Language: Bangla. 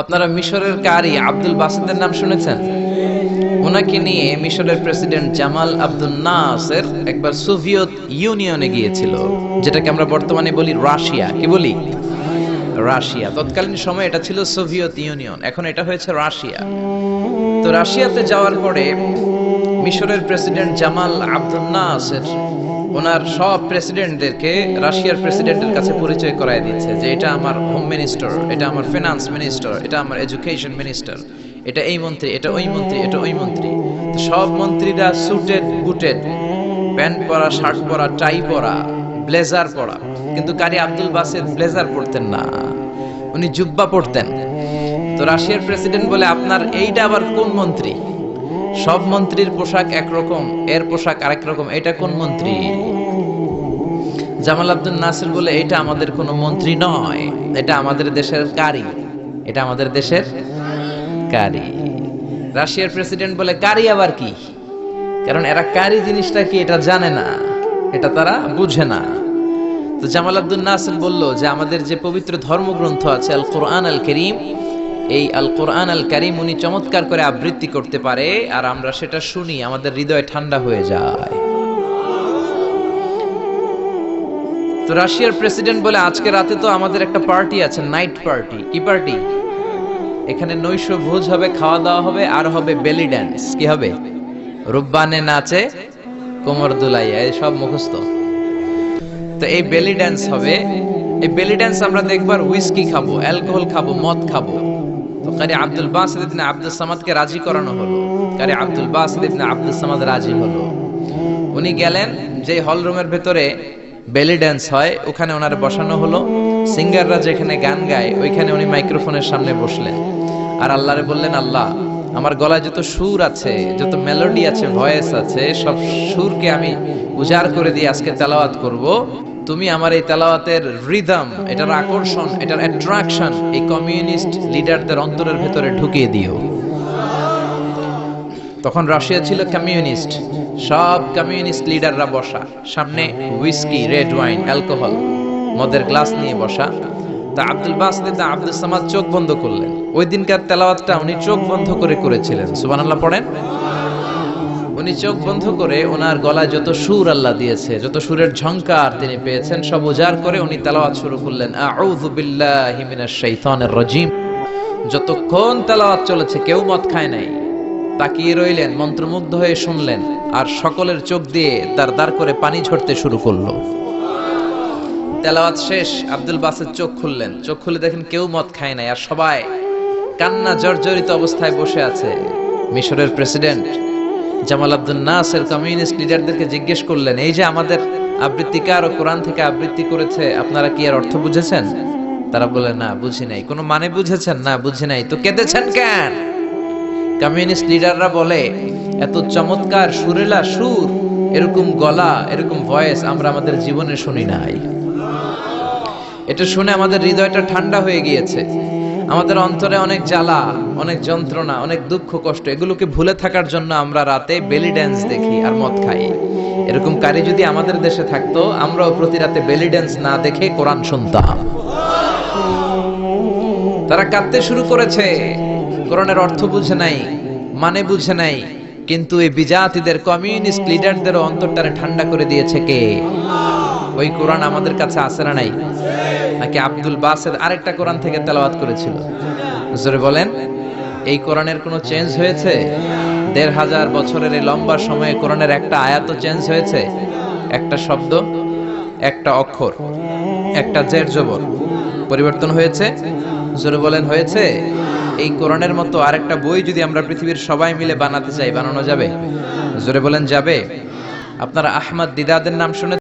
আপনারা মিশরের কারি আব্দুল বাসেতের নাম শুনেছেন? ওনাকে নিয়ে মিশরের প্রেসিডেন্ট জামাল আব্দুল নাসের একবার সোভিয়েত ইউনিয়নে গিয়েছিল, যেটাকে আমরা বর্তমানে বলি রাশিয়া। কি বলি? রাশিয়া। তৎকালীন সময় এটা ছিল সোভিয়েত ইউনিয়ন, এখন এটা হয়েছে রাশিয়া। তো রাশিয়াতে যাওয়ার পরে মিশরের প্রেসিডেন্ট জামাল আব্দুল নাসের ওনার সব প্রেসিডেন্টদেরকে রাশিয়ার প্রেসিডেন্টের কাছে পরিচয় করায় দিচ্ছে যে এটা আমার হোম মিনিস্টার, এটা আমার ফিনান্স মিনিস্টার, এটা আমার এডুকেশন মিনিস্টার, এটা এই মন্ত্রী, এটা ওই মন্ত্রী, এটা ওই মন্ত্রী। তো সব মন্ত্রীরা সুটেড বুটেড, প্যান্ট পরা, শার্ট পরা, টাই পরা, ব্লেজার পরা। কিন্তু কারি আব্দুল বাসেত ব্লেজার পরতেন না, উনি জুব্বা পরতেন। তো রাশিয়ার প্রেসিডেন্ট বলে, আপনার এইটা আবার কোন মন্ত্রী? সব মন্ত্রীর পোশাক একরকম, এর পোশাক আরেক রকম, এটা কোন মন্ত্রী? জামাল আব্দুল নাসির বলে, এটা আমাদের কোনো মন্ত্রী নয়, এটা আমাদের দেশের কারি, এটা আমাদের দেশের কারি। রাশিয়ার প্রেসিডেন্ট বলে, কারি আবার কি? কারণ এরা কারি জিনিসটা কি এটা জানে না, এটা তারা বুঝে না। তো জামাল আব্দুল নাসির বলল যে আমাদের যে পবিত্র ধর্মগ্রন্থ আছে আল কোরআন আল কারীম, এই আল কোরআন আল কারীম উনি চমৎকার করে আবৃত্তি করতে পারে, আর আমরা সেটা শুনি, আমাদের হৃদয় ঠান্ডা হয়ে যায়। তো রাশিয়ার প্রেসিডেন্ট বলে, আজকে রাতে তো আমাদের একটা পার্টি আছে, নাইট পার্টি। কি পার্টি? এখানে নৈশ ভোজ হবে, খাওয়া দাওয়া হবে, আর হবে বেলি ড্যান্স। কি হবে? রুব্বানে নাচে কোমর দুলাইয়া, এই সব মুখস্থ। তো এই বেলি ড্যান্স হবে, এই বেলি ড্যান্স আমরা দেখবার, হুইস্কি খাবো, অ্যালকোহল খাবো, মদ খাবো। তো কারি আব্দুল বাসিত ইবনে আব্দুস সামাদকে রাজি করানো হলো। কারি আব্দুল বাসিত ইবনে আব্দুস সামাদ রাজি হলো। উনি গেলেন, যে হল রুমের ভেতরে বেলি ড্যান্স হয় ওখানে ওনার বসানো হলো। সিঙ্গাররা যেখানে গান গায় ওইখানে উনি মাইক্রোফোনের সামনে বসলেন, আর আল্লাহরে বললেন, আল্লাহ, আমার গলায় যত সুর আছে, যত মেলোডি আছে, ভয়েস আছে, সব সুরকে আমি উজাড় করে দিয়ে আজকে তেলাওয়াত করব। তুমি আমার এই তেলাওয়াতের রিদম, এটার আকর্ষণ, এটার অ্যাট্রাকশন এই কমিউনিস্ট লিডারদের অন্তরের ভেতরে ঢুকিয়ে দিও। তখন রাশিয়া ছিল কমিউনিস্ট, সব কমিউনিস্ট লিডাররা বসা, সামনে হুইস্কি, রেড ওয়াইন, অ্যালকোহল, মদের গ্লাস নিয়ে বসা। তা আব্দুল বাসিত আব্দুস সামাদ চোখ বন্ধ করলেন। ওই দিনকার তেলাওয়াতটা উনি চোখ বন্ধ করে করেছিলেন। সুবহানাল্লাহ পড়েন। উনি চোখ বন্ধ করে ওনার গলায় যত সুর আল্লাহ দিয়েছে, যত সুরের ঝংকার তিনি পেয়েছেন, সব উজাড় করে উনি তেলাওয়াত শুরু করলেন, আউযু বিল্লাহি মিনাশ শাইতানির রাজিম। যতক্ষণ তেলাওয়াত চলেছে কেউ মদ খায় নাই, তাকিয়ে রইলেন, মন্ত্রমুগ্ধ হয়ে শুনলেন, আর সকলের চোখ দিয়ে দার দার করে পানি ঝরতে শুরু করলো। তেলাওয়াত শেষ, আব্দুল বাসিত চোখ খুললেন, চোখ খুলে দেখেন কেউ মদ খায় নাই, আর সবাই কান্না জর্জরিত অবস্থায় বসে আছে। মিশরের প্রেসিডেন্ট জামাল আব্দুল নাসের কমিউনিস্ট লিডারদেরকে জিজ্ঞেস করলেন, এই যে আমাদের আবৃত্তিকার ও কোরআন থেকে আবৃত্তি করেছে, আপনারা কি এর অর্থ বুঝেছেন? তারা বলে, না বুঝি নাই। কোনো মানে বুঝেছেন? না বুঝি নাই। তো কেঁদেছেন কেন? কমিউনিস্ট লিডাররা বলে, এত চমৎকার সুরেলা সুর, এরকম গলা, এরকম ভয়েস আমরা আমাদের জীবনে শুনি নাই। এটা শুনে আমাদের হৃদয়টা ঠান্ডা হয়ে গিয়েছে, আমাদের অন্তরে অনেক জ্বালা, অনেক যন্ত্রণা, অনেক দুঃখ কষ্ট, এগুলোকে ভুলে থাকার জন্য আমরা রাতে বেলি ড্যান্স দেখি আর মদ খাই। এরকম কারি যদি আমাদের দেশে থাকতো, আমরাও প্রতি রাতে বেলি ড্যান্স না দেখে কোরআন শুনতাম। তারা কাঁদতে শুরু করেছে, কোরআনের অর্থ বুঝে নাই, মানে বুঝে নাই, কিন্তু এই বিজাতিদের কমিউনিস্ট লিডারদেরও অন্তরটারে ঠান্ডা করে দিয়েছে কে? ওই কোরআন আমাদের কাছে আছে না নাই? নাকি আব্দুল বাসিত আরেকটা কোরআন থেকে তেলাওয়াত করেছিল? জোরে বলেন। এই কোরআনের কোনো চেঞ্জ হয়েছে? ১৫০০ বছরের এই লম্বা সময়ে কোরআনের একটা আয়াতও চেঞ্জ হয়েছে? একটা শব্দ, একটা অক্ষর, একটা জের জবর পরিবর্তন হয়েছে? জোরে বলেন, হয়েছে? এই কোরআনের মতো আরেকটা বই যদি আমরা পৃথিবীর সবাই মিলে বানাতে চাই, বানানো যাবে? জোরে বলেন, যাবে? আপনারা আহমদ দিদাদের নাম শুনে